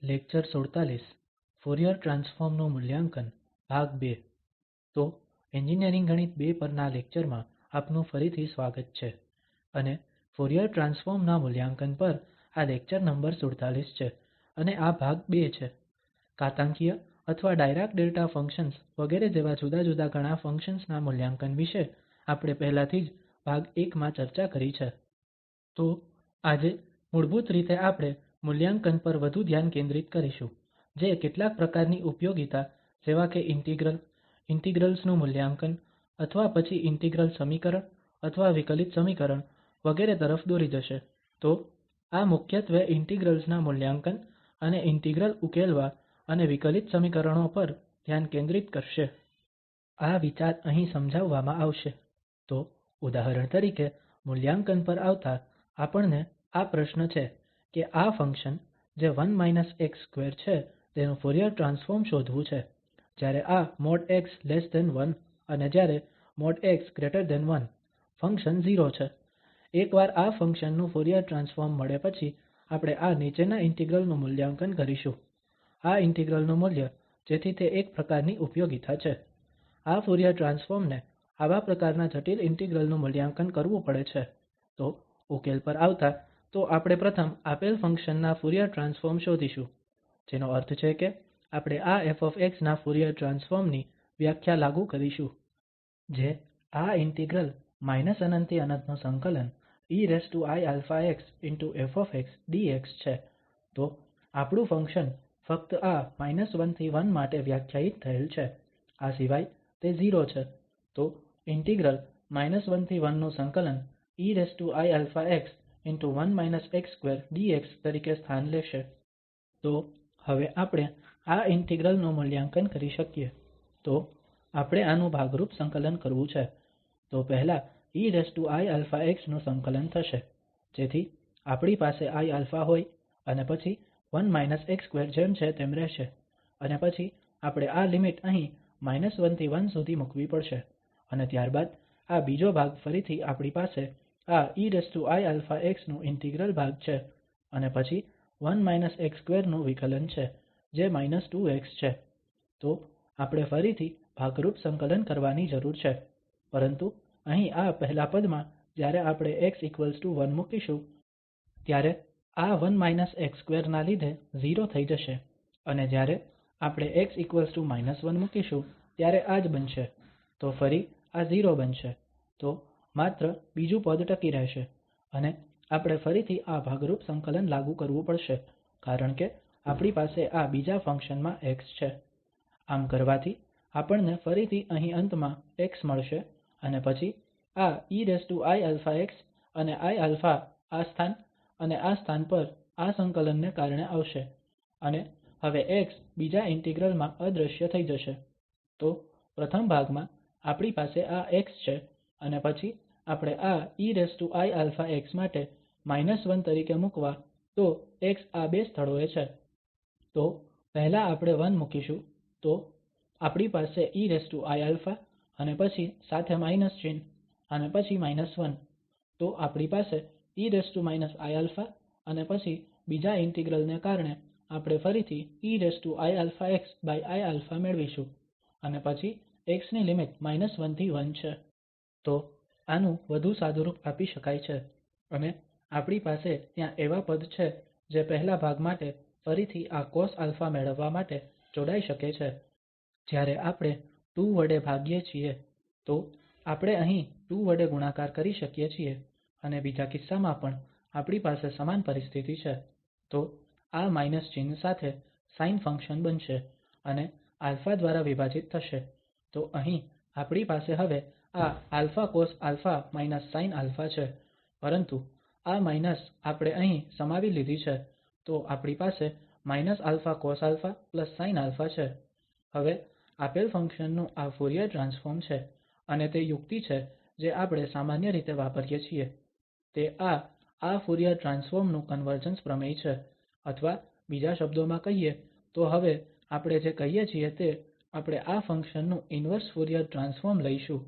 Lecture 47 Fourier transform નું મૂલ્યાંકન ભાગ 2. તો એન્જિનિયરિંગ ગણિત 2 પરના લેક્ચરમાં આપનું ફરીથી સ્વાગત છે અને ફુરીયર ટ્રાન્સફોર્મ ના મૂલ્યાંકન પર આ લેક્ચર નંબર 47 છે અને આ ભાગ 2 છે. ઘાતાંકીય અથવા ડાયરાક ડેલ્ટા ફંક્શન્સ વગેરે જેવા જુદા જુદા ઘણા ફંક્શન્સ ના મૂલ્યાંકન વિશે આપણે પહેલાથી જ ભાગ 1 માં ચર્ચા કરી છે. તો આજે મૂળભૂત રીતે આપણે મૂલ્યાંકન પર વધુ ધ્યાન કેન્દ્રિત કરીશું જે કેટલાક પ્રકારની ઉપયોગિતા જેવા કે ઇન્ટિગ્રલ ઇન્ટિગ્રલ્સ નું મૂલ્યાંકન અથવા પછી ઇન્ટિગ્રલ સમીકરણ અથવા વિકલિત સમીકરણ વગેરે તરફ દોરી જશે. તો આ મુખ્યત્વે ઇન્ટિગ્રલ્સ ના મૂલ્યાંકન અને ઇન્ટિગ્રલ ઉકેલવા અને વિકલિત સમીકરણો પર ધ્યાન કેન્દ્રિત કરશે. આ વિચાર અહીં સમજાવવામાં આવશે. તો ઉદાહરણ તરીકે મૂલ્યાંકન પર આવતા આપણને આ પ્રશ્ન છે કે આ ફંક્શન જે 1 x2 છે તેનું ફુરીયર ટ્રાન્સફોર્મ શોધવું છે જ્યારે આ |x|1 અને જ્યારે |x|1 ફંક્શન 0 છે. એકવાર આ ફંક્શન નું ફુરીયર ટ્રાન્સફોર્મ મળે પછી આપણે આ નીચેના ઇન્ટિગ્રલ નું મૂલ્યાંકન કરીશું. આ ઇન્ટિગ્રલ નું મૂલ્ય જેથી તે એક પ્રકારની ઉપયોગિતા છે. આ ફુરીયર ટ્રાન્સફોર્મ ને આવા પ્રકારના જટિલ ઇન્ટિગ્રલ નું મૂલ્યાંકન કરવું પડે છે. તો ઉકેલ પર આવતા તો આપણે પ્રથમ આપેલ ફંક્શન ના ફુરીયર ટ્રાન્સફોર્મ શોધીશું જેનો અર્થ છે કે આપણે આ ƒ ના ફુરીયર ટ્રાન્સફોર્મ ની વ્યાખ્યા લાગુ કરીશું જે આ ઇન્ટિગ્રલ eiαx ✕ f છે. તો આપણું ફંક્શન ફક્ત આ -1 થી 1 માટે વ્યાખ્યાયિત થયેલ છે. આ સિવાય તે 0 છે. તો ઇન્ટિગ્રલ -1 થી 1 નું સંકલન eiαx ✕ dx તરીકે સ્થાન લેશે. તો હવે આપણે આ ઇન્ટિગ્રલ નું મૂલ્યાંકન કરી શકીએ. તો આપણે આનું ભાગરૂપ સંકલન કરવું છે. તો પહેલા eiαx નું સંકલન થશે જેથી આપણી પાસે iα હોય અને પછી 1 x2 જેમ છે તેમ રહેશે અને પછી આપણે આ લિમિટ અહીં -1 થી 1 સુધી મૂકવી પડશે અને ત્યારબાદ આ બીજો ભાગ ફરીથી આપણી પાસે આ eiαx નું ઇન્ટિગ્રલ ભાગ છે અને પછી 1 x2 નું વિકલન છે જે -2x છે. તો આપણે ફરીથી ભાગરૂપ સંકલન કરવાની જરૂર છે પરંતુ અહીં આ પહેલા પદમાં જ્યારે આપણે x1 મૂકીશું ત્યારે આ 1 x2 ના લીધે 0 થઈ જશે અને જ્યારે આપણે x−1 મૂકીશું ત્યારે આ જ બનશે. તો ફરી આ 0 બનશે. તો માત્ર બીજું પદ ટકી રહેશે અને આપણે ફરીથી આ ભાગરૂપ સંકલન લાગુ કરવું પડશે કારણ કે આપણી પાસે આ બીજા ફંક્શન માં x છે. આમ કરવાથી આપણને ફરીથી અહીં અંતમાં x મળશે અને પછી આ eiαx અને iα આ સ્થાન અને આ સ્થાન પર આ સંકલનને કારણે આવશે અને હવે x બીજા ઇન્ટિગ્રલ માં અદૃશ્ય થઈ જશે. તો પ્રથમ ભાગમાં આપણી પાસે આ x છે અને પછી આપણે આ eiαx માટે -1 તરીકે મૂકવા તો x આ બે સ્થળોએ છે. તો પહેલા આપણે 1 મૂકીશું તો આપણી પાસે eiα અને પછી સાથે માઇનસ ચિહ્ન અને પછી -1 તો આપણી પાસે e iα અને પછી બીજા ઇન્ટિગ્રલ ને કારણે આપણે ફરીથી eiαxiα મેળવીશું અને પછી x ની લિમિટ -1 થી 1 છે. તો આનું વધુ સાદુરૂપ આપી શકાય છે અને આપણી પાસે ત્યાં એવા પદ છે જે પહેલા ભાગ માટે ફરીથી આ cosα મેળવવા માટે જોડાઈ શકે છે. જ્યારે આપણે 2 વડે ભાગીએ છીએ તો આપણે અહીં 2 વડે ગુણાકાર કરી શકીએ છીએ અને બીજા કિસ્સામાં પણ આપણી પાસે સમાન પરિસ્થિતિ છે. તો આ માઇનસ ચિહ્ન સાથે સાઇન ફંક્શન બનશે અને α દ્વારા વિભાજિત થશે. તો અહીં આપણી પાસે હવે આ αcosα sinα છે પરંતુ આ માઇનસ આપણે અહીં સમાવી લીધી છે તો આપણી પાસે −αcosα sinα છે. હવે આપેલ ફંક્શન નું આ ફુરીયર ટ્રાન્સફોર્મ છે અને તે યુક્તિ છે જે આપણે સામાન્ય રીતે વાપરીએ છીએ. તે આ ફુરીયર ટ્રાન્સફોર્મ નું કન્વર્જન્સ પ્રમેય છે અથવા બીજા શબ્દોમાં કહીએ તો હવે આપણે જે કહીએ છીએ તે આપણે આ ફંક્શન નું ઇન્વર્સ ફુરીયર ટ્રાન્સફોર્મ લઈશું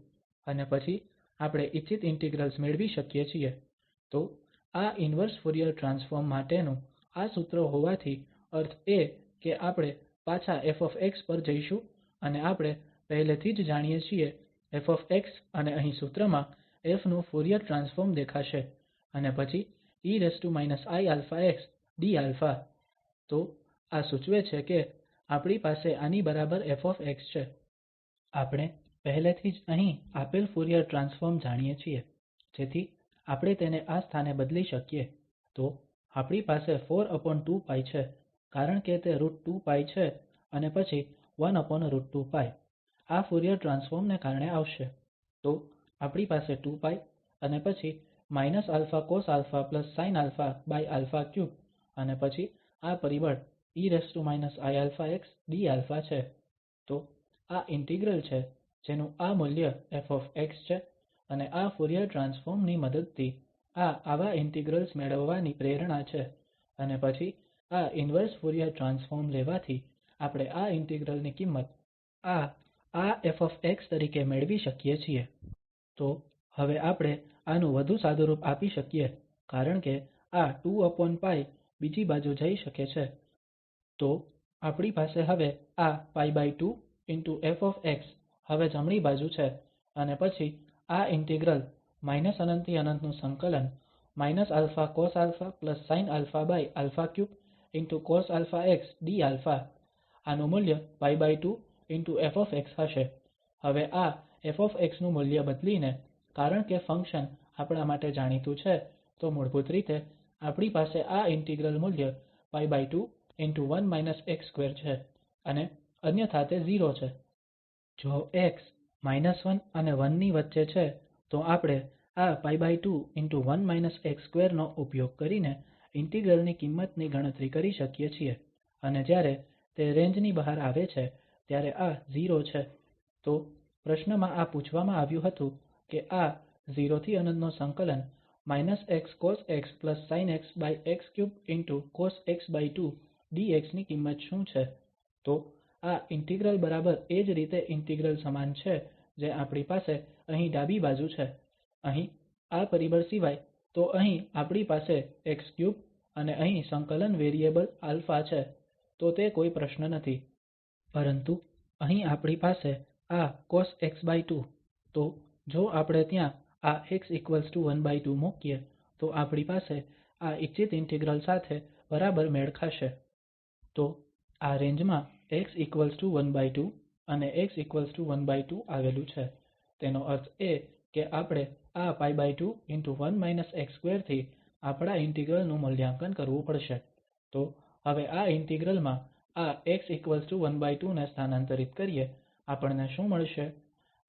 અને પછી આપણે ઇચ્છિત ઇન્ટિગ્રલ્સ મેળવી શકીએ છીએ. તો આ ઇન્વર્સ ફુરીયર ટ્રાન્સફોર્મ માટેનું આ સૂત્ર હોવાથી અર્થ એ કે આપણે પાછા ƒ પર જઈશું અને આપણે પહેલેથી જ જાણીએ છીએ ƒ અને અહીં સૂત્રમાં ƒ નું ફુરીયર ટ્રાન્સફોર્મ દેખાશે અને પછી e−iαx dα. તો આ સૂચવે છે કે આપણી પાસે આની બરાબર ƒ છે. આપણે પહેલેથી જ અહીં આપેલ ફુરીયર ટ્રાન્સફોર્મ જાણીએ છીએ જેથી આપણે તેને આ સ્થાને બદલી શકીએ તો આપણી પાસે 4√2π છે કારણ કે તે √2π છે અને પછી 1√2π આ ફુરીયર ટ્રાન્સફોર્મ ને કારણે આવશે. તો આપણી પાસે 2π અને પછી −αcosαsinαα3 અને પછી આ પરિબળ e−iαx dα છે. તો આ ઇન્ટિગ્રલ છે જેનું આ મૂલ્ય ƒ છે અને આ ફુરીયર ટ્રાન્સફોર્મ ની મદદથી આવા ઇન્ટિગ્રલ્સ મેળવવાની પ્રેરણા છે અને પછી આ ઇન્વર્સ ફુરીયર ટ્રાન્સફોર્મ લેવાથી આપણે આ ઇન્ટિગ્રલ ની કિંમત આ ƒ તરીકે મેળવી શકીએ છીએ. તો હવે આપણે આનું વધુ સાદુરૂપ આપી શકીએ કારણ કે આ 2π બીજી બાજુ જઈ શકે છે. તો આપણી પાસે હવે આ π2 ✕ ƒ હવે જમણી બાજુ છે અને પછી આ ઇન્ટિગ્રલ ∞ થી ∞ નું સંકલન −αcosαsinαα3 cosαx dα આનું મૂલ્ય π2 ✕ ƒ હશે. હવે આ ƒ નું મૂલ્ય બદલીને કારણ કે ફંક્શન આપણા માટે જાણીતું છે તો મૂળભૂત રીતે આપણી પાસે આ ઇન્ટિગ્રલ મૂલ્ય π2 ✕ છે અને અન્યથા તે 0 છે. જો x −1 અને 1 ની વચ્ચે છે તો આપણે આ π2 ✕ નો ઉપયોગ કરીને ઇન્ટિગ્રલ ની કિંમતની ગણતરી કરી શકીએ છીએ અને જ્યારે તે રેન્જ ની બહાર આવે છે ત્યારે આ 0 છે. તો પ્રશ્નમાં આ પૂછવામાં આવ્યું હતું કે આ 0 થી ∞ નો સંકલન −xcosx sinxx3 cosx2 dx ની કિંમત શું છે? તો આ ઇન્ટિગ્રલ બરાબર એ જ રીતે ઇન્ટિગ્રલ સમાન છે જે આપણી પાસે અહીં ડાબી બાજુ છે. અહીં આ પરિબળ સિવાય તો અહીં આપણી પાસે x3 અને અહીં સંકલન વેરિયેબલ α છે તો તે કોઈ પ્રશ્ન નથી. પરંતુ અહીં આપણી પાસે આ cosx2 તો જો આપણે ત્યાં આ x12 મૂકીએ તો આપણી પાસે આ ઇચ્છિત ઇન્ટિગ્રલ સાથે બરાબર મેળ ખાશે. તો આ રેન્જ માં x12 અને x12 આવેલું છે તેનો અર્થ એ કે આપણે આ π2 ✕ થી આપણા ઇન્ટિગ્રલ નું મૂલ્યાંકન કરવું પડશે. તો હવે આ ઇન્ટિગ્રલ માં આ x12 ને સ્થાનાંતરિત કરીએ આપણને શું મળશે?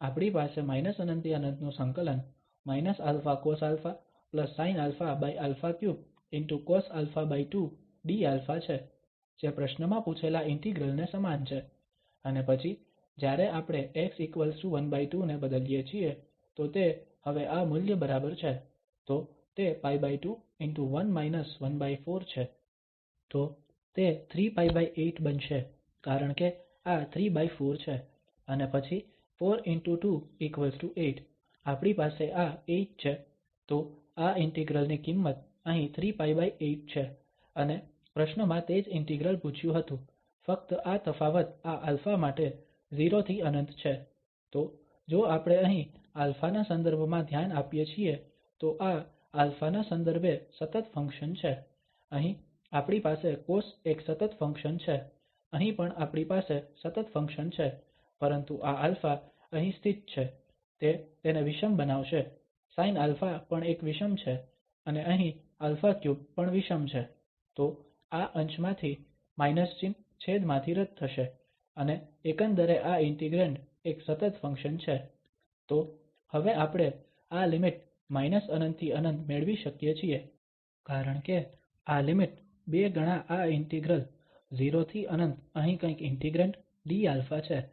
આપણી પાસે ∞ થી ∞ નું સંકલન −αcosαsinαα3 cosα2 dα છે જે પ્રશ્નમાં પૂછેલા ઇન્ટિગ્રલ ને સમાન છે. અને પછી જ્યારે આપણે x12 ને બદલીએ છીએ તો તે હવે આ મૂલ્ય બરાબર છે તો તે π2 ✕ છે. તો તે 3π8 બનશે કારણ કે આ 3/4 છે અને પછી 4 × 2 8 આપણી પાસે આ 8 છે. તો આ ઇન્ટિગ્રલ ની કિંમત અહીં 3π8 છે અને પ્રશ્નમાં તે જ ઇન્ટિગ્રલ પૂછ્યું હતું ફક્ત આ તફાવત આ α માટે 0 થી ∞ છે. તો જો આપણે અહીં α ના સંદર્ભમાં ધ્યાન આપીએ છીએ તો આ α ના સંદર્ભે સતત ફંક્શન છે. અહીં આપણી પાસે કોસ એક સતત ફંક્શન છે અહીં પણ આપણી પાસે સતત ફંક્શન છે પરંતુ આ α અહીં સ્થિત છે તે તેને વિષમ બનાવશે sinα પણ એક વિષમ છે અને અહીં α3 પણ વિષમ છે. તો આ અંશમાંથી માઇનસ ચિહ્ન છેદમાંથી રદ થશે અને એકંદરે આ ઇન્ટિગ્રેંડ એક સતત ફંક્શન છે. તો હવે આપણે આ લિમિટ −∞ થી ∞ મેળવી શકીએ છીએ કારણ કે આ લિમિટ 2 ગણા આ ઇન્ટિગ્રલ 0 થી ∞ અહીં કંઈક ઇન્ટિગ્રેંડ dα છે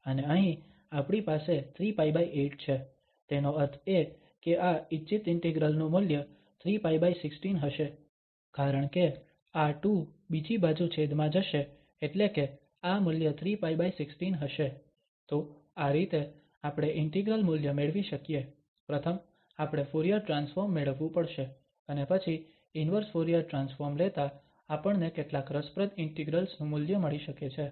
અને અહીં આપણી પાસે 3π8 છે તેનો અર્થ એ કે આ ઇચ્છિત ઇન્ટિગ્રલ નું મૂલ્ય 3π16 હશે કારણ કે આ 2 બીજી બાજુ છેદમાં જશે એટલે કે આ મૂલ્ય 3π16 હશે. તો આ રીતે આપણે ઇન્ટિગ્રલ મૂલ્ય મેળવી શકીએ. પ્રથમ આપણે ફુરીયર ટ્રાન્સફોર્મ મેળવવું પડશે અને પછી ઇન્વર્સ ફુરીયર ટ્રાન્સફોર્મ લેતા આપણને કેટલાક રસપ્રદ ઇન્ટિગ્રલ્સ નું મૂલ્ય મળી શકે છે.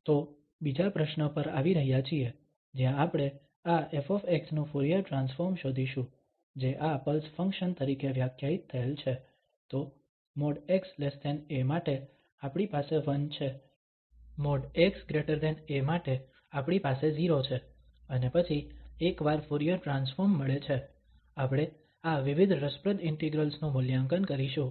તો બીજા પ્રશ્ન પર આવી રહ્યા છીએ, જ્યાં આપણે આ ƒ નું ફુરીયર ટ્રાન્સફોર્મ શોધીશું, જે આ પલ્સ ફંક્શન તરીકે વ્યાખ્યાયિત થયેલ છે. તો |x|a માટે આપણી પાસે 1 છે, |x|a માટે આપણી પાસે 0 છે, અને પછી એકવાર ફુરીયર ટ્રાન્સફોર્મ મળે છે, આપણે આ વિવિધ રસપ્રદ ઇન્ટિગ્રલ્સ નું મૂલ્યાંકન કરીશું.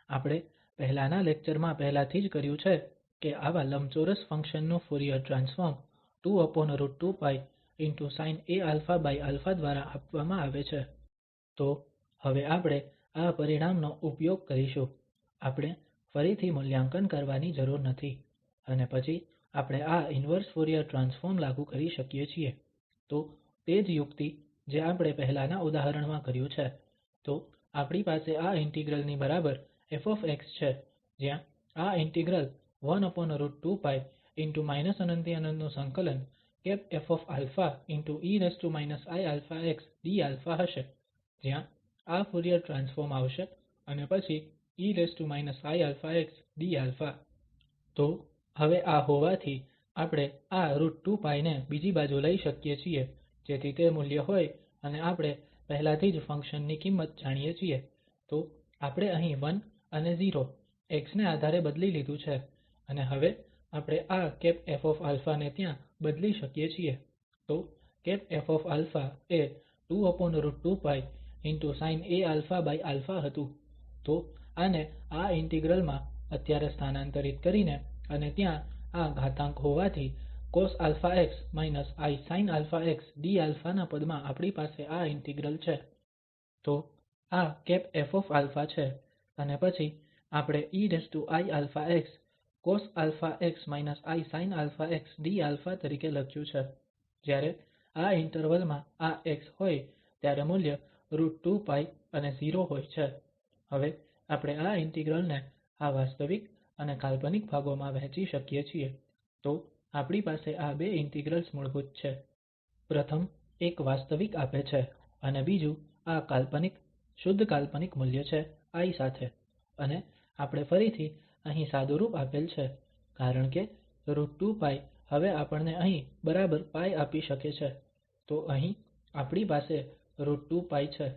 આપણે પહેલાના લેક્ચરમાં પહેલાથી જ કર્યું છે કે આવા લંબચોરસ ફંક્શન નું ફુરીયર ટ્રાન્સફોર્મ 2√2π sinαα દ્વારા આપવામાં આવે છે. તો હવે આપણે આ પરિણામનો ઉપયોગ કરીશું. આપણે ફરીથી મૂલ્યાંકન કરવાની જરૂર નથી, અને પછી આપણે આ ઇન્વર્સ ફુરીયર ટ્રાન્સફોર્મ લાગુ કરી શકીએ છીએ. તો તે જ યુક્તિ જે આપણે પહેલાના ઉદાહરણમાં કર્યું છે. તો આપણી પાસે આ ઇન્ટિગ્રલ ની બરાબર ƒ છે, જ્યાં આ ઇન્ટિગ્રલ 1√2π ✕∞ ∞fe iαx dα હશે, જ્યાં આ ફુરીયર ટ્રાન્સફોર્મ આવશે અને પછી e iαx dα. તો હવે આ હોવાથી આપણે આ √2π ને બીજી બાજુ લઈ શકીએ છીએ, જેથી તે મૂલ્ય હોય અને આપણે પહેલાથી જ ફંક્શન ની કિંમત જાણીએ છીએ. તો આપણે અહીં 1 અને 0 x ને આધારે બદલી લીધું છે, અને હવે આપણે આ ƒα ને ત્યાં બદલી શકીએ છીએ. તો ƒα એ 2√2π sinαα હતું. તો આને આ ઇન્ટિગ્રલ માં અત્યારે સ્થાનાંતરિત કરીને અને ત્યાં આ ઘાતાંક હોવાથી cosαx isinαx dα ના પદમાં આપણી પાસે આ ઇન્ટિગ્રલ છે. તો આ ƒα છે, અને પછી આપણે eiαx cosαx isinαx dα તરીકે લખ્યું છે. જ્યારે આ ઇન્ટરવલ માં આ x હોય ત્યારે મૂલ્ય √2π અને 0 હોય છે. હવે આપણે આ ઇન્ટિગ્રલ ને આ વાસ્તવિક અને કાલ્પનિક ભાગોમાં વહેંચી શકીએ છીએ. તો આપણી પાસે આ બે ઇન્ટિગ્રલ્સ મૂળભૂત છે. પ્રથમ એક વાસ્તવિક આપે છે, અને બીજું આ કાલ્પનિક શુદ્ધ કાલ્પનિક મૂલ્ય છે i સાથે, અને આપણે ફરીથી અહીં સાદુરૂપ આપેલ છે, કારણ કે √2π હવે આપણને અહીં બરાબર π આપી શકે છે. તો અહીં આપણી પાસે √2π છે,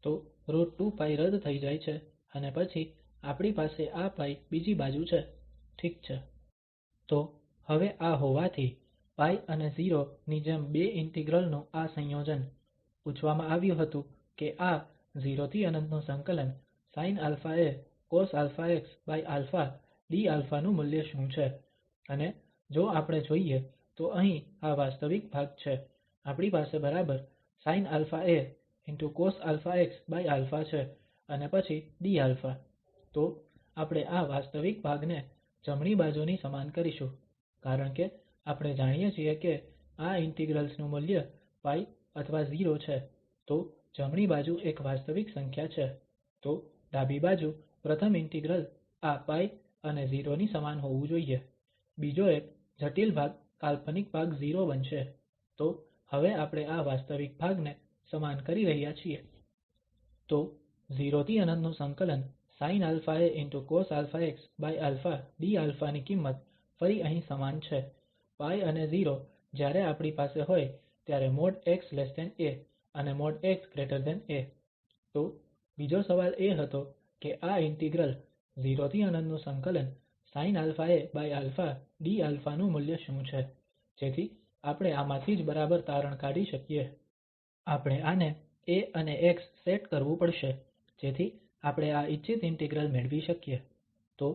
તો √2π રદ થઈ જાય છે, અને પછી આપણી પાસે આ π બીજી બાજુ છે. ઠીક છે. તો હવે આ હોવાથી π અને 0 ની જેમ બે ઇન્ટિગ્રલ નું આ સંયોજન, પૂછવામાં આવ્યું હતું કે આ 0∫∞ sinαa cosαxα dα નું મૂલ્ય શું છે. અને જો આપણે જોઈએ તો અહીં આ વાસ્તવિક ભાગ છે, આપણી પાસે બરાબર sinαa cosαxα છે, અને પછી dα. તો આપણે આ વાસ્તવિક ભાગને જમણી બાજુની સમાન કરીશું, કારણ કે આપણે જાણીએ છીએ કે આ ઇન્ટિગ્રલ્સ નું મૂલ્ય π અથવા 0 છે. તો જમણી બાજુ એક વાસ્તવિક સંખ્યા છે, તો ડાબી બાજુ પ્રથમ ઇન્ટિગ્રલ આ π અને 0 ની સમાન હોવું જોઈએ. બીજો એક જટિલ ભાગ કાલ્પનિક ભાગ 0 બનશે. તો હવે આપણે આ વાસ્તવિક ભાગને સમાન કરી રહ્યા છીએ. તો 0∫∞ sinαa cosαxα dα ની કિંમત ફરી અહીં સમાન છે. π અને 0 જ્યારે આપણી પાસે હોય ત્યારે |x|a અને |x|a. તો બીજો સવાલ એ હતો કે આ ઇન્ટિગ્રલ 0∫∞ sinαa dα નું મૂલ્ય શું છે, જેથી આપણે આમાંથી જ બરાબર તારણ કાઢી શકીએ. આપણે આને a અને x સેટ કરવું પડશે, જેથી આપણે આ ઇચ્છિત ઇન્ટિગ્રલ મેળવી શકીએ. તો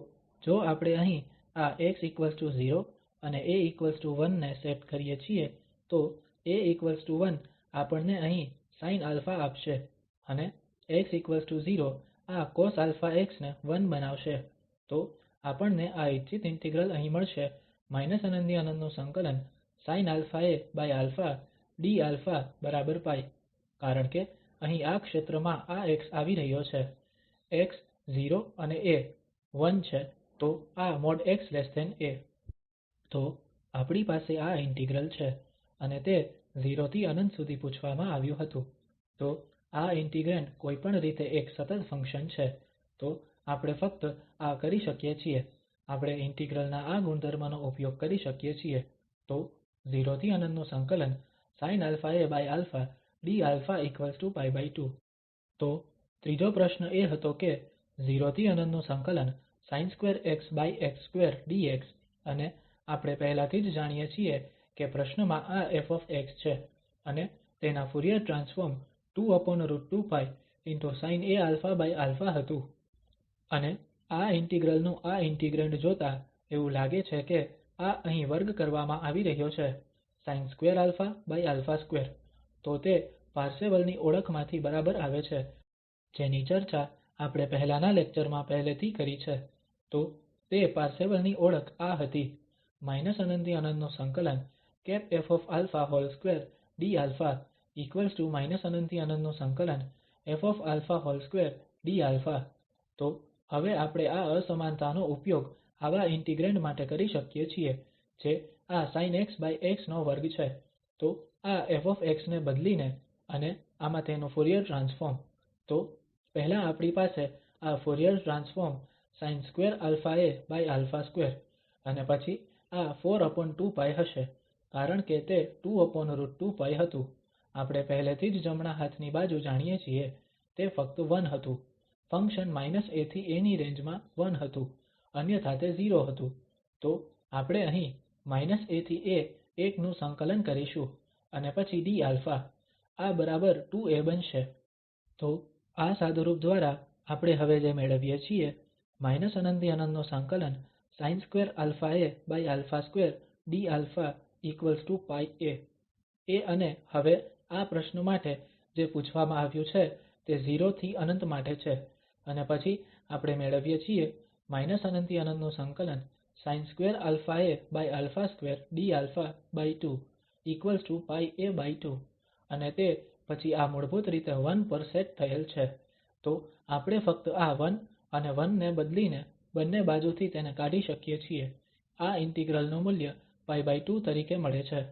જો આપણે અહીં આ x0 અને a1 ને સેટ કરીએ છીએ, તો a1 આપણને અહીં sinα આપશે, અને x0 આ cosαx ને 1 બનાવશે. તો આપણને આ ઇચ્છિત ઇન્ટિગ્રલ અહીં મળશે ∞∫∞ sinαaα dα બરાબર π. કારણ કે અહીં આ ક્ષેત્રમાં આ x આવી રહ્યો છે, x 0 અને a 1 છે, તો આ |x|a. તો આપણી પાસે આ ઇન્ટિગ્રલ છે, અને તે 0 થી ∞ સુધી પૂછવામાં આવ્યું હતું. તો આ ઇન્ટિગ્રેંડ કોઈપણ રીતે એક સતત ફંક્શન છે. તો આપણે ફક્ત આ કરી શકીએ છીએ આપણે ઇન્ટિગ્રલ ના આ ગુણધર્મનો ઉપયોગ કરી શકીએ છીએ તો 0∫∞ sinαaα dα π2. તો ત્રીજો પ્રશ્ન એ હતો કે 0∫∞ sin2xx2 dx અને આપણે પહેલાથી જ જાણીએ છીએ કે પ્રશ્નમાં આ ƒ છે અને તેના ફુરીયર ટ્રાન્સફોર્મ 2√2π sinαα હતું અને આ ઇન્ટિગ્રલ નું આ ઇન્ટિગ્રેંડ જોતા એવું લાગે છે કે આ અહીં વર્ગ કરવામાં આવી રહ્યો છે sin2α2 તો તે પાર્સેવલની ઓળખમાંથી બરાબર આવે છે જેની ચર્ચા આપણે પહેલાના લેક્ચરમાં પહેલેથી કરી છે તો તે પાર્સેવલની ઓળખ આ હતી ∞∫∞ ∞∫∞ ∞ ƒα2 dα તો હવે આપણે આ અસમાનતાનો ઉપયોગ આવા ઇન્ટિગ્રેંડ માટે કરી શકીએ છીએ જે આ sinxx2 છે તો આ ƒ ને બદલીને અને આમાં તેનું ફુરીયર ટ્રાન્સફોર્મ તો પહેલા આપણી પાસે આ ફુરીયર ટ્રાન્સફોર્મ sin2αa2 અને પછી આ 4√2π હશે કારણ કે તે 2√2π હતું આપણે પહેલેથી જ જમણા હાથની બાજુ જાણીએ છીએ તે ફક્ત 1 હતું ફંક્શન -a થી a ની રેન્જ માં 1 હતું અન્યથા તે 0 હતું તો આપણે અહીં -a થી a 1 નું સંકલન કરીશું અને પછી dα આ બરાબર 2a બનશે તો આ સાદુરૂપ દ્વારા આપણે હવે જે મેળવીએ છીએ sin2αa2 dα πa અને હવે આ પ્રશ્ન માટે જે પૂછવામાં આવ્યું છે તે 0 થી ∞ માટે છે અને પછી આપણે મેળવીએ છીએ sin2α2 dα2 πa2 અને તે પછી આ મૂળભૂત રીતે 1 પર સેટ થયેલ છે તો આપણે ફક્ત આ 1 અને 1 ને બદલીને બંને બાજુથી તેને કાઢી શકીએ છીએ આ ઇન્ટિગ્રલ નું મૂલ્ય π2 તરીકે મળે છે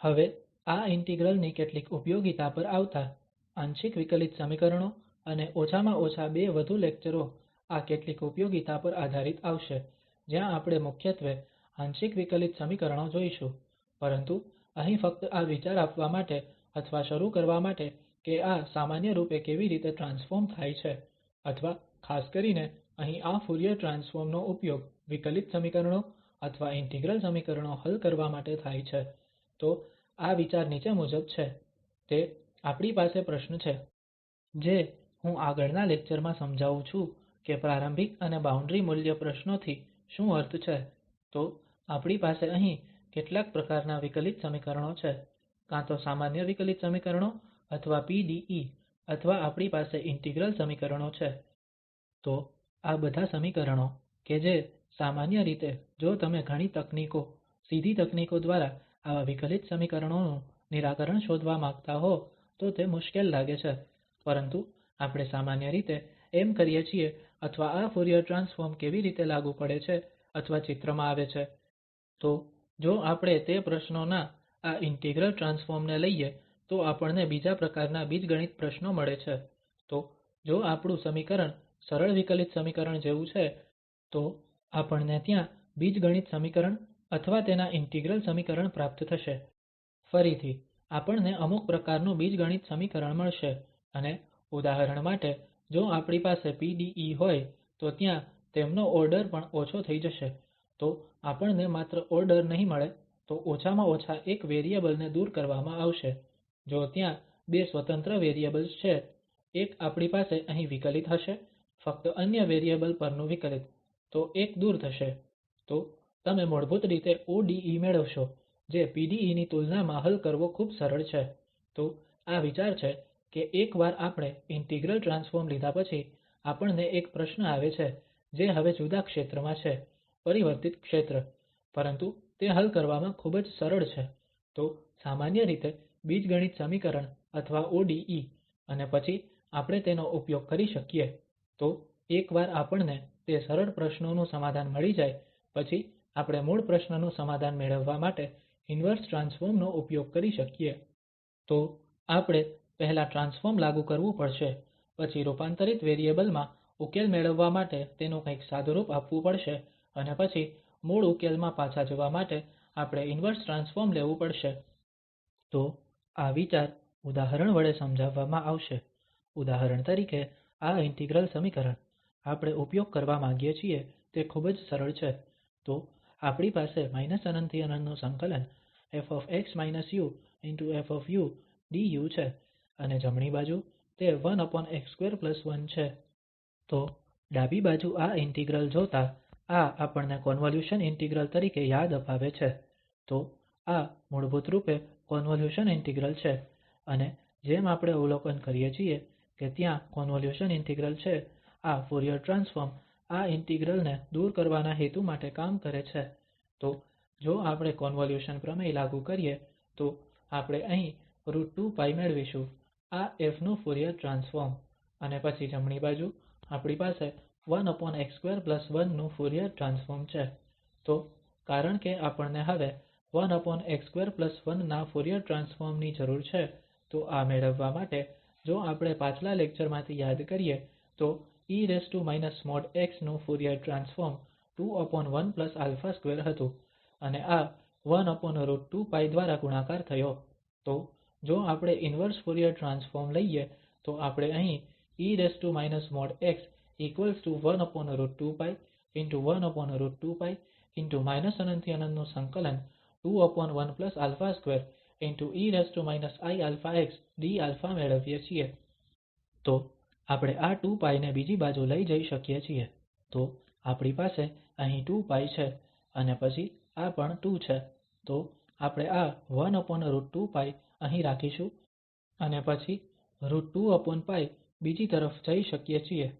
હવે આ ઇન્ટિગ્રલ ની કેટલીક ઉપયોગિતા પર આવતા આંશિક વિકલિત સમીકરણો અને ઓછામાં ઓછા બે વધુ લેક્ચરો આ કેટલીક ઉપયોગિતા પર આધારિત આવશે જ્યાં આપણે મુખ્યત્વે આંશિક વિકલિત સમીકરણો જોઈશું પરંતુ અહીં ફક્ત આ વિચાર આપવા માટે અથવા શરૂ કરવા માટે કે આ સામાન્ય રૂપે કેવી રીતે ટ્રાન્સફોર્મ થાય છે અથવા ખાસ કરીને અહીં આ ફુરીયર ટ્રાન્સફોર્મ નો ઉપયોગ વિકલિત સમીકરણો અથવા ઇન્ટિગ્રલ સમીકરણો હલ કરવા માટે થાય છે તો આ વિચાર નીચે મુજબ છે તે આપણી પાસે પ્રશ્ન છે જે હું આગળના લેક્ચરમાં સમજાવું છું કે પ્રારંભિક અને બાઉન્ડ્રી મૂલ્ય પ્રશ્નોથી શું અર્થ છે તો આપણી પાસે અહીં કેટલાક પ્રકારના વિકલિત સમીકરણો છે કાં તો સામાન્ય વિકલિત સમીકરણો અથવા PDE અથવા આપણી પાસે ઇન્ટિગ્રલ સમીકરણો છે તો આ બધા સમીકરણો કે જે સામાન્ય રીતે જો તમે ઘણી તકનીકો સીધી તકનીકો દ્વારા આવા વિકલિત સમીકરણોનું નિરાકરણ શોધવા માંગતા હો તો તે મુશ્કેલ લાગે છે પરંતુ આપણે સામાન્ય રીતે એમ કરીએ છીએ અથવા આ ફુરીયર ટ્રાન્સફોર્મ કેવી રીતે લાગુ પડે છે અથવા ચિત્રમાં આવે છે તો જો આપણે તે પ્રશ્નોના આ ઇન્ટિગ્રલ ટ્રાન્સફોર્મ ને લઈએ તો આપણને બીજા પ્રકારના બીજગણિત પ્રશ્નો મળે છે તો જો આપણું સમીકરણ સરળ વિકલિત સમીકરણ જેવું છે તો આપણને ત્યાં બીજગણિત સમીકરણ અથવા તેના ઇન્ટિગ્રલ સમીકરણ પ્રાપ્ત થશે ફરીથી આપણને અમુક પ્રકારનું બીજગણિત સમીકરણ મળશે અને ઉદાહરણ માટે જો આપણી પાસે PDE હોય તો ત્યાં તેમનો ઓર્ડર પણ ઓછો થઈ જશે તો આપણને માત્ર ઓર્ડર નહીં મળે તો ઓછામાં ઓછા એક વેરિયેબલ ને દૂર કરવામાં આવશે જો ત્યાં બે સ્વતંત્ર વેરિયેબલ્સ છે એક આપણી પાસે અહીં વિકલિત હશે ફક્ત અન્ય વેરિયેબલ પરનું વિકલિત તો એક દૂર થશે તો તમે મૂળભૂત રીતે ODE મેળવશો જે PDE ની તુલનામાં હલ કરવો ખૂબ સરળ છે તો આ વિચાર છે કે એકવાર આપણે ઇન્ટિગ્રલ ટ્રાન્સફોર્મ લીધા પછી આપણને એક પ્રશ્ન આવે છે જે હવે જુદા ક્ષેત્રમાં છે પરિવર્તિત ક્ષેત્ર પરંતુ તે હલ કરવામાં ખૂબ જ સરળ છે તો સામાન્ય રીતે બીજગણિત સમીકરણ અથવા ODE અને પછી આપણે તેનો ઉપયોગ કરી શકીએ તો એકવાર આપણને તે સરળ પ્રશ્નોનું સમાધાન મળી જાય પછી આપણે મૂળ પ્રશ્નનું સમાધાન મેળવવા માટે ઇન્વર્સ ટ્રાન્સફોર્મ નો ઉપયોગ કરી શકીએ તો આપણે પહેલા ટ્રાન્સફોર્મ લાગુ કરવું પડશે પછી રૂપાંતરિત વેરિયેબલ માં ઉકેલ મેળવવા માટે તેનું કંઈક સાદુરૂપ આપવું પડશે અને પછી મૂળ ઉકેલમાં પાછા જવા માટે આપણે ઇન્વર્સ ટ્રાન્સફોર્મ લેવું પડશે. તો આ વિચાર ઉદાહરણ વડે સમજાવવામાં આવશે. ઉદાહરણ તરીકે આ ઇન્ટિગ્રલ સમીકરણ આપણે ઉપયોગ કરવા માંગીએ છીએ તે ખૂબ જ સરળ છે. તો આપણી પાસે −∞ ∞ ƒ−u du છે અને જમણી બાજુ તે 1x21 છે. તો ડાબી બાજુ આ ઇન્ટિગ્રલ જોતા આ આપણને કોન્વોલ્યુશન ઇન્ટિગ્રલ તરીકે યાદ અપાવે છે. તો આ મૂળભૂત રૂપે કોન્વોલ્યુશન ઇન્ટિગ્રલ છે અને જેમ આપણે અવલોકન કરીએ છીએ કે ત્યાં કોન્વોલ્યુશન ઇન્ટિગ્રલ છે, આ ફુરીયર ટ્રાન્સફોર્મ આ ઇન્ટિગ્રલ ને દૂર કરવાના હેતુ માટે કામ કરે છે. તો જો આપણે કોન્વોલ્યુશન પ્રમેય લાગુ કરીએ તો આપણે અહીં √2π મેળવીશું આ ƒ નું ફુરીયર ટ્રાન્સફોર્મ અને પછી જમણી બાજુ આપણી પાસે 1x21 નું ફુરીયર ટ્રાન્સફોર્મ છે. તો કારણ કે આપણને હવે 1x21 ના ફુરીયર ટ્રાન્સફોર્મ ની જરૂર છે, તો આ મેળવવા માટે જો આપણે પાછલા લેક્ચરમાંથી યાદ કરીએ તો e−x નું ફુરીયર ટ્રાન્સફોર્મ 2 1 α2 હતું અને આ 1√2π દ્વારા ગુણાકાર થયો. તો જો આપણે ઇન્વર્સ ફુરીયર ટ્રાન્સફોર્મ લઈએ તો આપણે અહીં e−x 1√2π ✕ 1√2π ✕ ∞∫∞ 2 1α2 ✕ e−iαx dα મેળવીએ છીએ. તો આપણે આ 2π ને બીજી બાજુ લઈ જઈ શકીએ છીએ. તો આપણી પાસે અહીં 2π છે અને પછી આ પણ 2 છે. તો આપણે આ 1√2π અહીં રાખીશું અને પછી √2π બીજી તરફ જઈ શકીએ છીએ.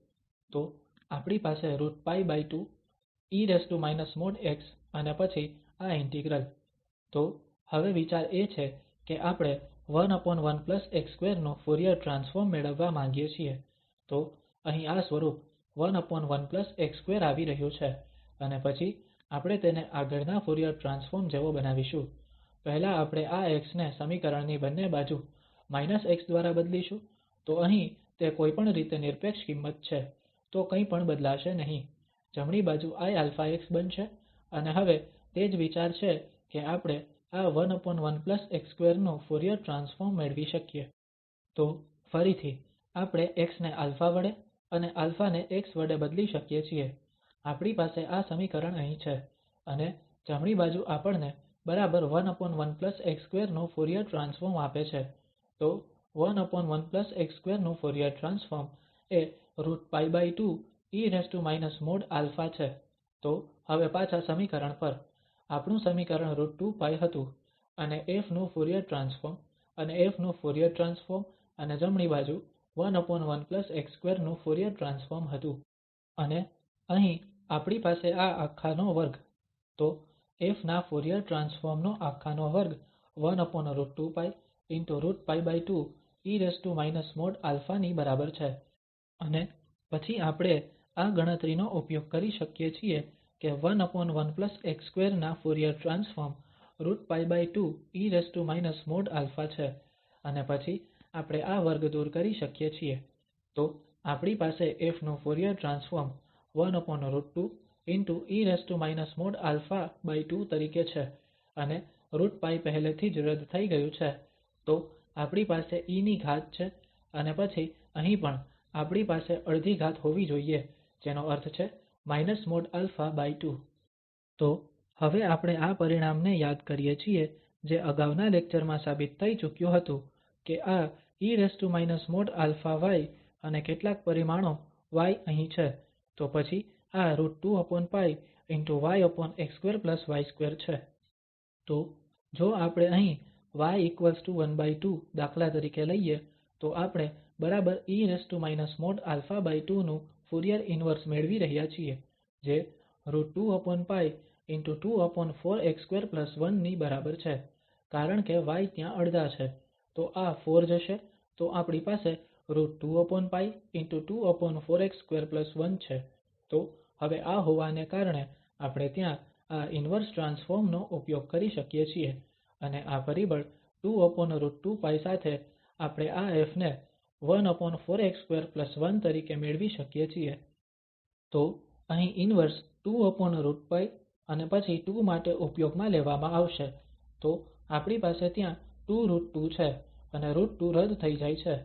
તો આપણી પાસે √π2 e−x અને પછી આ ઇન્ટિગ્રલ. તો હવે વિચાર એ છે કે આપણે 1x2 નું ફુરીયર ટ્રાન્સફોર્મ મેળવવા માંગીએ છીએ. તો અહીં આ સ્વરૂપ 1x2 આવી રહ્યું છે અને પછી આપણે તેને આગળના ફુરીયર ટ્રાન્સફોર્મ જેવો બનાવીશું. પહેલા આપણે આ x ને સમીકરણની બંને બાજુ −x દ્વારા બદલીશું. તો અહીં તે કોઈપણ રીતે નિરપેક્ષ કિંમત છે, તો કંઈ પણ બદલાશે નહીં. જમણી બાજુ iαx બનશે અને હવે તે જ વિચાર છે કે આપણે આ 1x2 નું ફુરીયર ટ્રાન્સફોર્મ મેળવી શકીએ. તો ફરીથી આપણે x ને α વડે અને α ને x વડે બદલી શકીએ છીએ. આપણી પાસે આ સમીકરણ અહીં છે અને જમણી બાજુ આપણને બરાબર 1x2 નું ફુરીયર ટ્રાન્સફોર્મ આપે છે. તો 1x2 નું ફુરીયર ટ્રાન્સફોર્મ એ √π2 e−α છે. તો હવે પાછા સમીકરણ પર આપણું સમીકરણ √2π હતું અને ƒ નું ફુરીયર ટ્રાન્સફોર્મ અને ƒ નું ફુરીયર ટ્રાન્સફોર્મ અને જમણી બાજુ 1x2 નું ફુરીયર ટ્રાન્સફોર્મ હતું. અને અહીં આપણી પાસે આ આખા નો વર્ગ. તો ƒ ના ફુરીયર ટ્રાન્સફોર્મ નો આખા નો વર્ગ 1√2π √π2 e−α ની બરાબર છે. અને પછી આપણે આ ગણતરીનો ઉપયોગ કરી શકીએ છીએ કે 1x2 ના ફુરીયર ટ્રાન્સફોર્મ √π2 e−α છે અને પછી આપણે આ વર્ગ દૂર કરી શકીએ છીએ. તો આપણી પાસે ƒ નું ફુરીયર ટ્રાન્સફોર્મ 1√2 e−α2 તરીકે છે અને √π પહેલેથી જ રદ થઈ ગયું છે. તો આપણી પાસે e ની ઘાત છે અને પછી અહીં પણ આપણી પાસે અડધી ઘાત હોવી જોઈએ જેનો અર્થ છે −α2. તો હવે આપણે આ પરિણામને યાદ કરીએ છીએ જે અગાઉના લેક્ચરમાં સાબિત થઈ ચૂક્યું હતું કે આ e−α y અને કેટલાક પરિમાણો y અહીં છે. તો પછી આ √2π yx2y2 છે. તો જો આપણે અહીં y12 દાખલા તરીકે લઈએ તો આપણે બરાબર e−α2 નું ફુરીયર ઇન્વર્સ મેળવી રહ્યા છીએ જે √2π ✕ 2/4x21 ની બરાબર છે. કારણ કે y ત્યાં અડધા છે તો આ 4 જશે તો આપણી પાસે √2π ✕ 2/4x21 છે. તો હવે આ હોવાને કારણે આપણે ત્યાં આ ઇન્વર્સ ટ્રાન્સફોર્મ નો ઉપયોગ કરી શકીએ છીએ અને આ પરિબળ 2√2π સાથે આપણે આ ƒ ને 1/4x21 તરીકે મેળવી શકીએ છીએ. તો અહીં ઇન્વર્સ 2√π અને પછી 2 માટે ઉપયોગમાં લેવામાં આવશે તો આપણી પાસે ત્યાં 2√2 છે અને √2 રદ થઈ જાય છે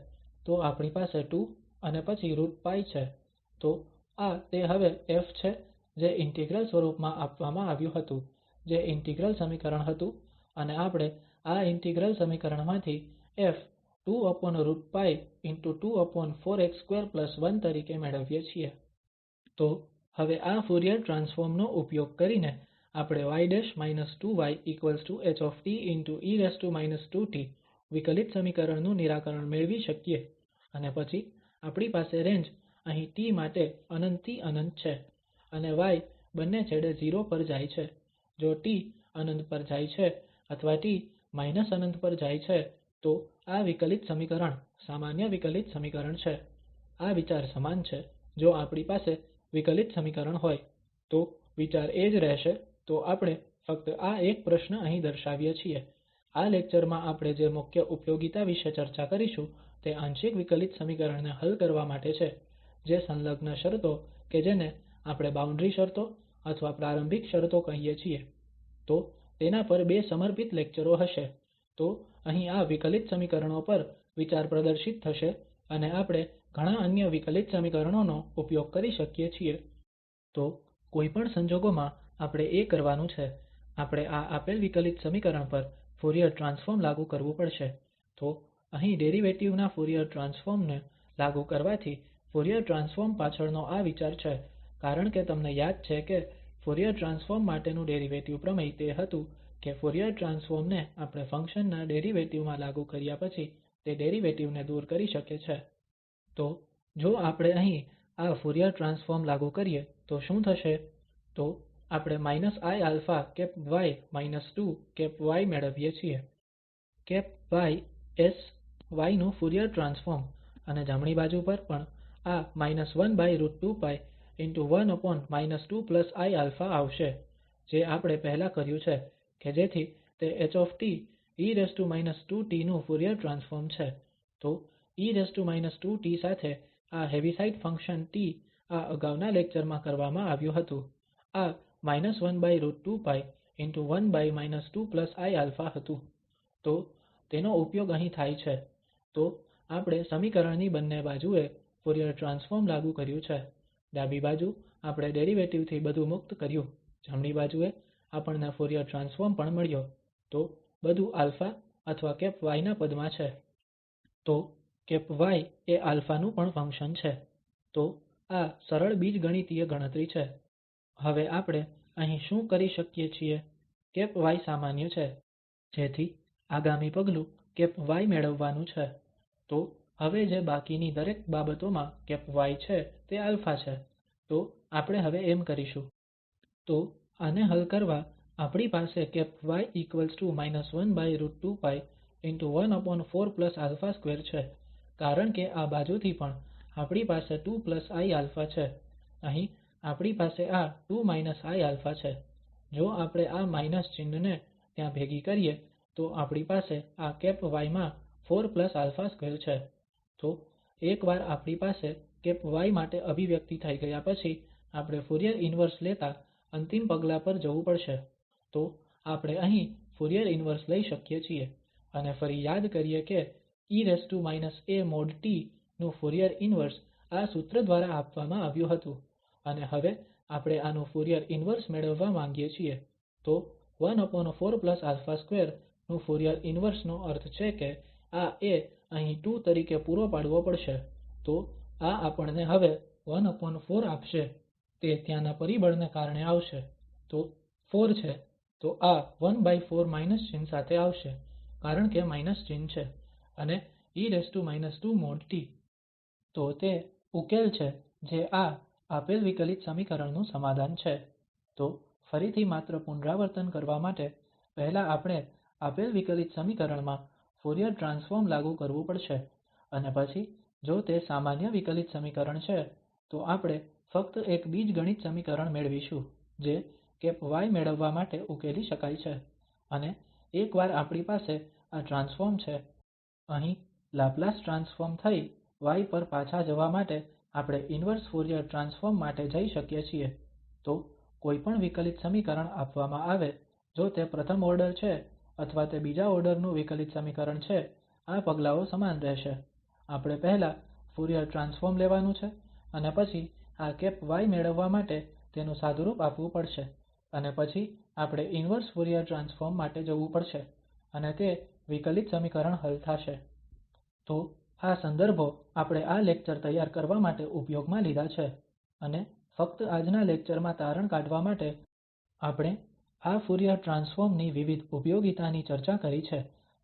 તો આપણી પાસે 2 અને પછી √π છે તો આ તે હવે ƒ છે જે ઇન્ટિગ્રલ સ્વરૂપમાં આપવામાં આવ્યું હતું જે ઇન્ટિગ્રલ સમીકરણ હતું અને આપણે આ ઇન્ટિગ્રલ સમીકરણમાંથી ƒ 2√π × 2/4x21 તરીકે મેળવીએ છીએ. તો હવે આ ફુરીયર ટ્રાન્સફોર્મ નો ઉપયોગ કરીને આપણે y' 2y ✕ e વિકલિત સમીકરણનું નિરાકરણ મેળવી શકીએ અને પછી આપણી પાસે રેન્જ અહીં t માટે ∞ થી ∞ છે અને y બંને છેડે 0 પર જાય છે. જો t ∞ પર જાય છે અથવા t −∞ પર જાય છે તો આ વિકલિત સમીકરણ સામાન્ય વિકલિત સમીકરણ છે. આ વિચાર સમાન છે જો આપણી પાસે વિકલિત સમીકરણ હોય તો વિચાર એ જ રહેશે તો આપણે ફક્ત આ એક પ્રશ્ન અહીં દર્શાવીએ છીએ. આ લેક્ચરમાં આપણે જે મુખ્ય ઉપયોગિતા વિશે ચર્ચા કરીશું તે આંશિક વિકલિત સમીકરણને હલ કરવા માટે છે જે સંલગ્ન શરતો કે જેને આપણે બાઉન્ડ્રી શરતો અથવા પ્રારંભિક શરતો કહીએ છીએ. તો તેના પર બે સમર્પિત લેક્ચરો હશે. તો અહીં આ વિકલિત સમીકરણો પર વિચાર પ્રદર્શિત થશે અને આપણે ઘણા અન્ય વિકલિત સમીકરણોનો ઉપયોગ કરી શકીએ છીએ. તો કોઈપણ સંજોગોમાં આપણે એ કરવાનું છે આપણે આ આપેલ વિકલિત સમીકરણ પર ફુરીયર ટ્રાન્સફોર્મ લાગુ કરવું પડશે. તો અહીં ડેરિવેટિવ ના ફુરીયર ટ્રાન્સફોર્મ ને લાગુ કરવાથી ફુરીયર ટ્રાન્સફોર્મ પાછળનો આ વિચાર છે કારણ કે તમને યાદ છે કે ફુરીયર ટ્રાન્સફોર્મ માટેનું ડેરિવેટિવ પ્રમેય તે હતું કે ફુરીયર ટ્રાન્સફોર્મ ને આપણે ફંક્શન ના ડેરિવેટિવ માં લાગુ કર્યા પછી તે ડેરિવેટિવ ને દૂર કરી શકે છે. તો જો આપણે અહીં આ ફુરીયર ટ્રાન્સફોર્મ લાગુ કરીએ તો શું થશે? તો આપણે iα2y મેળવીએ છીએ. y s y નું ફુરીયર ટ્રાન્સફોર્મ અને જમણી બાજુ પર પણ આ 1√2π ✕ 2iα આવશે જે આપણે પહેલા કર્યું છે કે જેથી તે H e−2t નું ફુરીયર ટ્રાન્સફોર્મ છે. તો e−2t સાથે આ હેવીસાઇડ ફંક્શન t આ અગાઉના લેક્ચરમાં કરવામાં આવ્યું હતું આ 1√2π ✕ 2iα હતું. તો તેનો ઉપયોગ અહીં થાય છે. તો આપણે સમીકરણની બંને બાજુએ ફુરીયર ટ્રાન્સફોર્મ લાગુ કર્યું છે. ડાબી બાજુ આપણે ડેરિવેટિવ થી બધું મુક્ત કર્યું જમણી બાજુએ આપણને ફુરીયર ટ્રાન્સફોર્મ પણ મળ્યો તો બધું α અથવા y ના પદમાં છે. તો y એ α નું પણ ફંક્શન છે. તો આ સરળ બીજગણિતીય ગણતરી છે. હવે આપણે અહીં શું કરી શકીએ છીએ y સામાન્ય છે જેથી આગામી પગલું y મેળવવાનું છે. તો હવે જે બાકીની દરેક બાબતોમાં y છે તે α છે તો આપણે હવે એમ કરીશું. તો આને હલ કરવા આપણી પાસે y −1√2π ✕ 1/4α2 છે કારણ કે આ બાજુથી પણ આપણી પાસે 2iα છે. અહીં આપણી પાસે આ 2 iα છે. જો આપણે આ માઇનસ ચિહ્નને ત્યાં ભેગી કરીએ તો આપણી પાસે આ y માં 4α2 છે. તો એકવાર આપણી પાસે y માટે અભિવ્યક્તિ થઈ ગયા પછી આપણે ફુરીયર ઇન્વર્સ લેતા અંતિમ પગલા પર જવું પડશે. તો આપણે અહીં ફુરીયર ઇન્વર્સ લઈ શકીએ છીએ અને ફરી યાદ કરીએ કે e−a|t નું ફુરીયર ઇન્વર્સ આ સૂત્ર દ્વારા આપવામાં આવ્યું હતું અને હવે આપણે આનું ફુરીયર ઇન્વર્સ મેળવવા માંગીએ છીએ. તો 1/4α2 નું ફુરીયર ઇન્વર્સ નો અર્થ છે કે આ a અહીં 2 તરીકે પૂરો પાડવો પડશે. તો આ આપણને હવે 1/4 આપશે તે ત્યાંના પરિબળને કારણે આવશે. તો 4 છે તો આ 1/4 માઇનસ ચિહ્ન સાથે આવશે કારણ કે માઇનસ ચિહ્ન છે અને e−2|t. તો તે ઉકેલ છે જે આ આપેલ વિકલિત સમીકરણનું સમાધાન છે. તો ફરીથી માત્ર પુનરાવર્તન કરવા માટે પહેલા આપણે આપેલ વિકલિત સમીકરણમાં ફુરીયર ટ્રાન્સફોર્મ લાગુ કરવું પડશે અને પછી જો તે સામાન્ય વિકલિત સમીકરણ છે તો આપણે ફક્ત એક બીજગણિત સમીકરણ મેળવીશું જે y મેળવવા માટે ઉકેલી શકાય છે. અને એકવાર આપણી પાસે આ ટ્રાન્સફોર્મ છે અહીં લાપ્લાસ ટ્રાન્સફોર્મ થઈ y પર પાછા જવા માટે આપણે ઇન્વર્સ ફુરીયર ટ્રાન્સફોર્મ માટે જઈ શકીએ છીએ. તો કોઈપણ વિકલિત સમીકરણ આપવામાં આવે, જો તે પ્રથમ ઓર્ડર છે અથવા તે બીજા ઓર્ડર નું વિકલિત સમીકરણ છે, આ પગલાંઓ સમાન રહેશે. આપણે પહેલા ફુરીયર ટ્રાન્સફોર્મ લેવાનું છે, અને પછી આ y મેળવવા માટે તેનું સાદુરૂપ આપવું પડશે, અને પછી આપણે ઇન્વર્સ ફુરીયર ટ્રાન્સફોર્મ માટે જવું પડશે, અને તે વિકલિત સમીકરણ હલ થાશે. તો આ સંદર્ભો આપણે આ લેક્ચર તૈયાર કરવા માટે ઉપયોગમાં લીધા છે, અને ફક્ત આજના લેક્ચરમાં તારણ કાઢવા માટે આપણે આ ફુરીયર ટ્રાન્સફોર્મ ની વિવિધ ઉપયોગિતાની ચર્ચા કરી છે,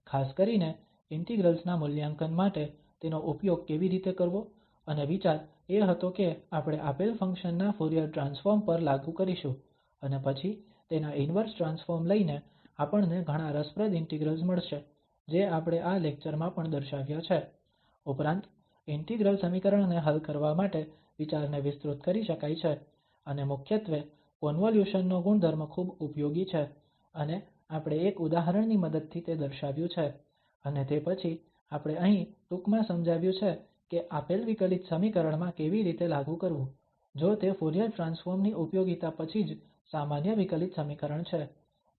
ખાસ કરીને ઇન્ટિગ્રલ્સ ના મૂલ્યાંકન માટે તેનો ઉપયોગ કેવી રીતે કરવો, અને વિચાર એ હતો કે આપણે આપેલ ફંક્શન ના ફુરીયર ટ્રાન્સફોર્મ પર લાગુ કરીશું, અને પછી તેના ઇન્વર્સ ટ્રાન્સફોર્મ લઈને આપણને ઘણા રસપ્રદ ઇન્ટિગ્રલ્સ મળશે, જે આપણે આ લેક્ચરમાં પણ દર્શાવ્યા છે. ઉપરાંત ઇન્ટિગ્રલ સમીકરણને હલ કરવા માટે વિચારને વિસ્તૃત કરી શકાય છે, અને મુખ્યત્વે કોન્વોલ્યુશન નો ગુણધર્મ ખૂબ ઉપયોગી છે, અને આપણે એક ઉદાહરણની મદદથી તે દર્શાવ્યું છે. અને તે પછી આપણે અહીં ટૂંકમાં સમજાવ્યું છે કે આપેલ વિકલિત સમીકરણમાં કેવી રીતે લાગુ કરવું, જો તે ફુરીયર ટ્રાન્સફોર્મ ની ઉપયોગિતા પછી જ સામાન્ય વિકલિત સમીકરણ છે.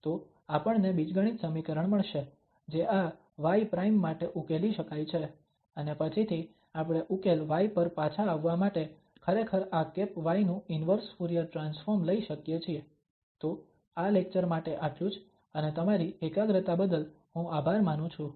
તો આપણને બીજગણિત સમીકરણ મળશે, જે આ y પ્રાઇમ માટે ઉકેલી શકાય છે, અને પછીથી આપણે ઉકેલ y પર પાછા આવવા માટે ખરેખર આ y નું ઇન્વર્સ ફુરીયર ટ્રાન્સફોર્મ લઈ શકીએ છીએ. તો આ લેક્ચર માટે આટલું જ, અને તમારી એકાગ્રતા બદલ હું આભાર માનું છું.